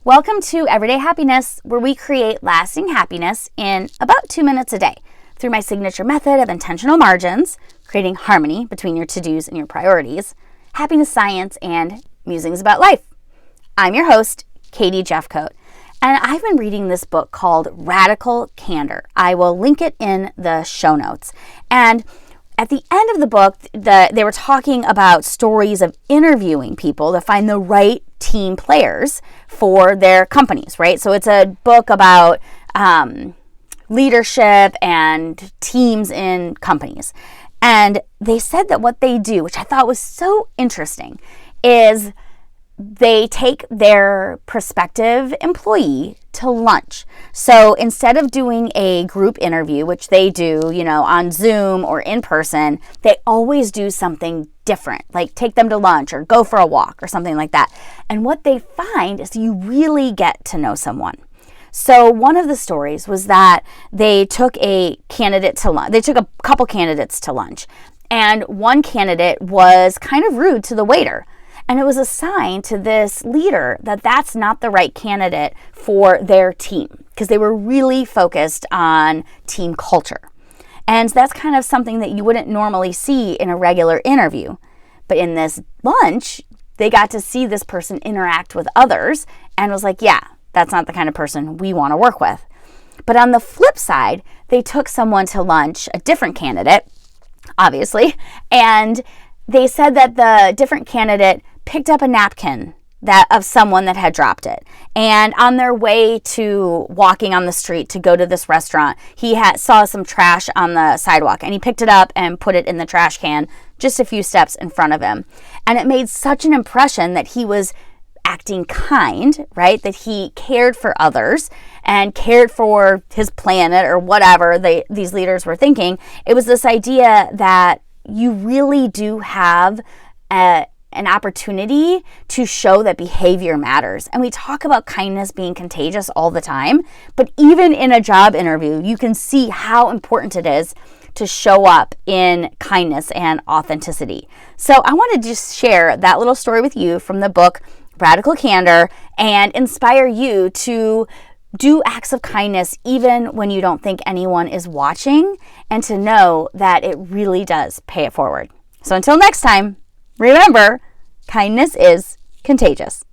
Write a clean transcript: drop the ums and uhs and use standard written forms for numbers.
Welcome to Everyday Happiness, where we create lasting happiness in about 2 minutes a day through my signature method of intentional margins, creating harmony between your to-dos and your priorities, happiness science, and musings about life. I'm your host, Katie Jeffcoat, and I've been reading this book called Radical Candor. I will link it in the show notes. And at the end of the book, they were talking about stories of interviewing people to find the right team players for their companies, right? So it's a book about leadership and teams in companies. And they said that what they do, which I thought was so interesting, is they take their prospective employee to lunch. So instead of doing a group interview, which they do, on Zoom or in person, they always do something different, like take them to lunch or go for a walk or something like that. And what they find is you really get to know someone. So one of the stories was that they took a candidate to lunch. They took a couple candidates to lunch, and one candidate was kind of rude to the waiter. And it was a sign to this leader that that's not the right candidate for their team, because they were really focused on team culture. And that's kind of something that you wouldn't normally see in a regular interview. But in this lunch, they got to see this person interact with others and was like, yeah, that's not the kind of person we want to work with. But on the flip side, they took someone to lunch, a different candidate, obviously, and they said that the different candidate picked up a napkin of someone that had dropped it. And on their way to walking on the street to go to this restaurant, he saw some trash on the sidewalk, and he picked it up and put it in the trash can just a few steps in front of him. And it made such an impression that he was acting kind, right? That he cared for others and cared for his planet or whatever these leaders were thinking. It was this idea that you really do have an opportunity to show that behavior matters. And we talk about kindness being contagious all the time, but even in a job interview, you can see how important it is to show up in kindness and authenticity. So I want to just share that little story with you from the book Radical Candor and inspire you to do acts of kindness even when you don't think anyone is watching, and to know that it really does pay it forward. So until next time, remember, kindness is contagious.